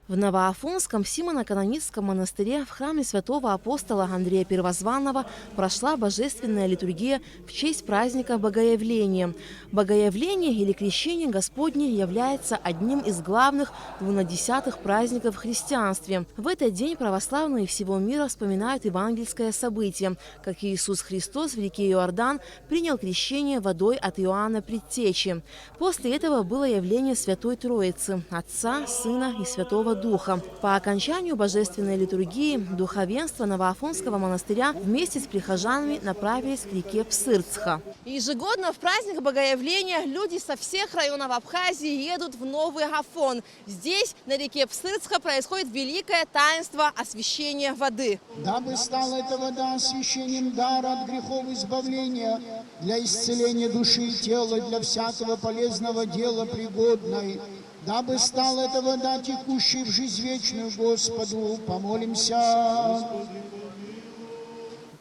В Новоафонском Симоно-Канонистском монастыре в храме святого апостола Андрея Первозванного прошла божественная литургия в честь праздника Богоявления. Богоявление или Крещение Господне является одним из главных двунадесятых праздников в христианстве. В этот день православные всего мира вспоминают евангельское событие, как Иисус Христос в реке Иордан принял крещение водой от Иоанна Предтечи. После этого было явление Святой Троицы – Отца, Сына и Святого Духа. По окончанию божественной литургии духовенство Новоафонского монастыря вместе с прихожанами направились к реке Псырцха. Ежегодно в праздник Богоявления люди со всех районов Абхазии едут в Новый Афон. Здесь, на реке Псырцха, происходит великое таинство освящения воды. Дабы стала эта вода освящением дара от грехов избавления, для исцеления души и тела, для всякого полезного дела пригодной. Дабы стала эта вода, текущей в жизнь вечную Господу, помолимся.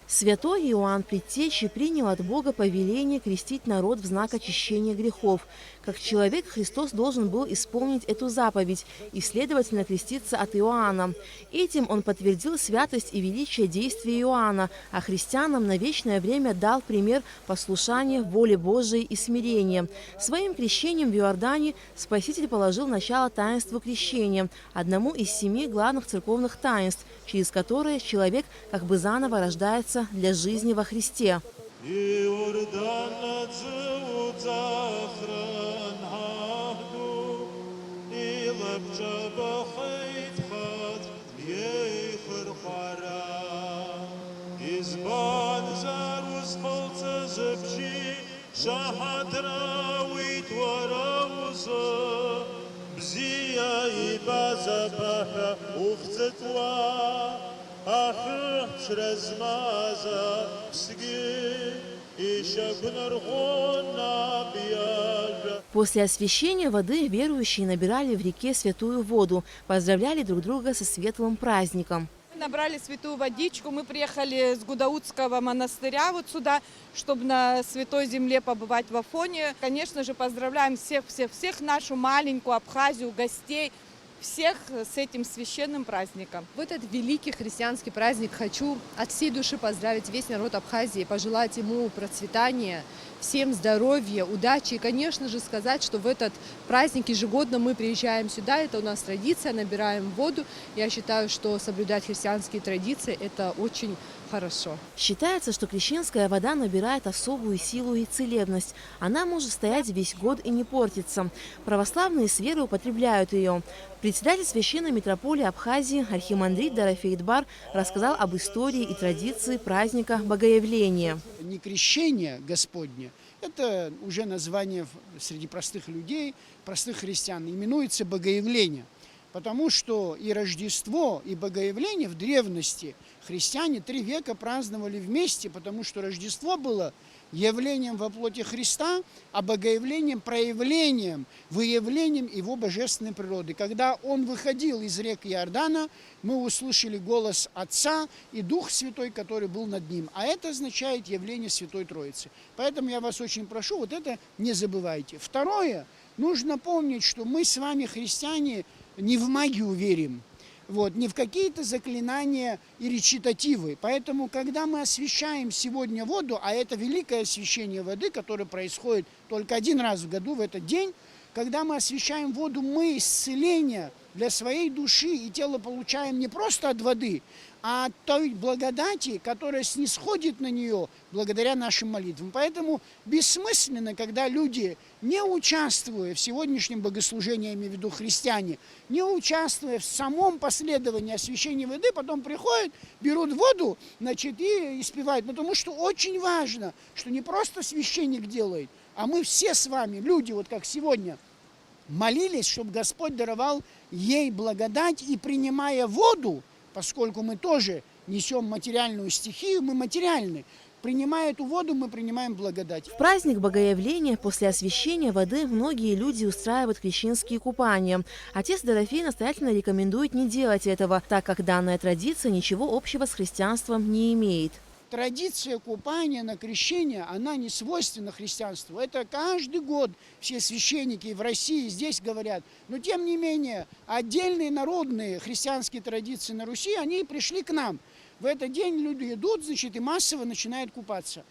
Святой Иоанн Предтечи принял от Бога повеление крестить народ в знак очищения грехов. Как человек Христос должен был исполнить эту заповедь и, следовательно, креститься от Иоанна. Этим он подтвердил святость и величие действия Иоанна, а христианам на вечное время дал пример послушания воле Божией и смирения. Своим крещением в Иордане Спаситель положил начало таинству крещения, одному из 7 главных церковных таинств, через которое человек как бы заново рождается для жизни во Христе. После освящения воды верующие набирали в реке святую воду, поздравляли друг друга со светлым праздником. Набрали святую водичку, мы приехали с Гудаутского монастыря вот сюда, чтобы на Святой Земле побывать в Афоне. Конечно же, поздравляем всех нашу маленькую Абхазию, гостей, всех с этим священным праздником. В этот великий христианский праздник хочу от всей души поздравить весь народ Абхазии, пожелать ему процветания, всем здоровья, удачи и, конечно же, сказать, что в этот праздник ежегодно мы приезжаем сюда, это у нас традиция, набираем воду. Я считаю, что соблюдать христианские традиции – это очень хорошо. Считается, что крещенская вода набирает особую силу и целебность. Она может стоять весь год и не портиться. Православные с верой употребляют ее. Председатель священной митрополии Абхазии архимандрит Дорофеет Бар рассказал об истории и традиции праздника Богоявления. Не крещение Господне, это уже название среди простых людей, простых христиан, именуется Богоявление. Потому что и Рождество, и Богоявление в древности христиане 3 века праздновали вместе, потому что Рождество было явлением во плоти Христа, а Богоявлением – проявлением, выявлением Его божественной природы. Когда Он выходил из рек Иордана, мы услышали голос Отца и Дух Святой, который был над Ним. А это означает явление Святой Троицы. Поэтому я вас очень прошу, вот это не забывайте. Второе, нужно помнить, что мы с вами, христиане, не в магию верим, не в какие-то заклинания и речитативы. Поэтому, когда мы освящаем сегодня воду, а это великое освящение воды, которое происходит только 1 раз в году, в этот день, когда мы освящаем воду, мы исцеление для своей души и тела получаем не просто от воды, а от той благодати, которая снисходит на нее благодаря нашим молитвам. Поэтому бессмысленно, когда люди, не участвуя в сегодняшнем богослужении, я имею в виду христиане, не участвуя в самом последовании освящения воды, потом приходят, берут воду, и испевают. Потому что очень важно, что не просто священник делает, а мы все с вами, люди, вот как сегодня, молились, чтобы Господь даровал ей благодать, и принимая воду, поскольку мы тоже несем материальную стихию, мы материальны, принимая эту воду, мы принимаем благодать. В праздник Богоявления после освящения воды многие люди устраивают крещенские купания. Отец Дорофей настоятельно рекомендует не делать этого, так как данная традиция ничего общего с христианством не имеет. традиция купания на крещение, она не свойственна христианству. Это каждый год все священники в России здесь говорят. Но тем не менее, отдельные народные христианские традиции на Руси, они пришли к нам. В этот день люди идут, значит, и массово начинают купаться.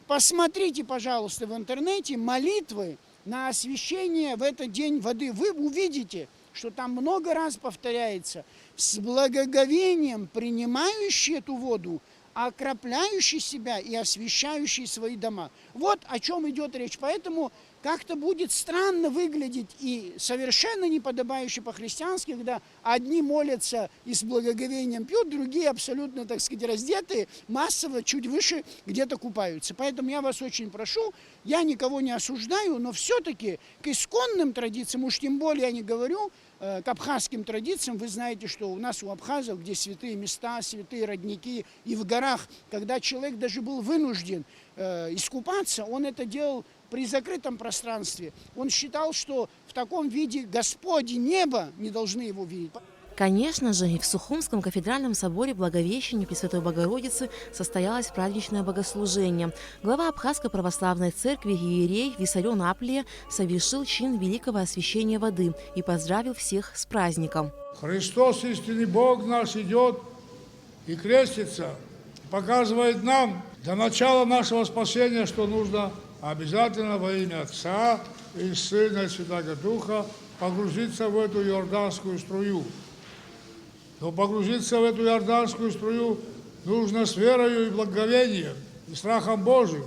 Посмотрите, пожалуйста, в интернете молитвы на освящение в этот день воды. Вы увидите, что там много раз повторяется: с благоговением принимающий эту воду, окропляющий себя и освящающий свои дома. Вот о чем идет речь. Поэтому как-то будет странно выглядеть и совершенно неподобающе по-христиански, когда одни молятся и с благоговением пьют, другие абсолютно, так сказать, раздетые, массово чуть выше где-то купаются. Поэтому я вас очень прошу, я никого не осуждаю, но все-таки к исконным традициям, уж тем более я не говорю, к абхазским традициям, вы знаете, что у нас у абхазов, где святые места, святые родники, и в горах, когда человек даже был вынужден искупаться, он это делал при закрытом пространстве. Он считал, что в таком виде Господи небо не должны его видеть. Конечно же, и в Сухумском кафедральном соборе Благовещения Пресвятой Богородицы состоялось праздничное богослужение. Глава Абхазской православной церкви иерей Виссарион Аплия совершил чин великого освящения воды и поздравил всех с праздником. Христос, истинный Бог наш, идет и крестится, показывает нам до начала нашего спасения, что нужно обязательно во имя Отца и Сына и Святаго Духа погрузиться в эту иорданскую струю. Но погрузиться в эту иорданскую струю нужно с верою и благоговением, и страхом Божьим.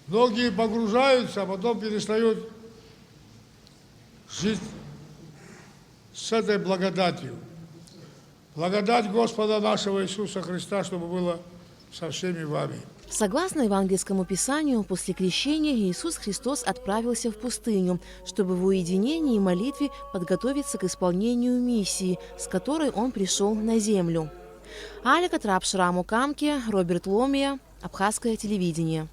Многие погружаются, а потом перестают жить с этой благодатью. Благодать Господа нашего Иисуса Христа, чтобы было со всеми вами. Согласно Евангельскому Писанию, после крещения Иисус Христос отправился в пустыню, чтобы в уединении и молитве подготовиться к исполнению миссии, с которой Он пришел на землю. Алика Трапшраму Камке, Роберт Ломия, Абхазское телевидение.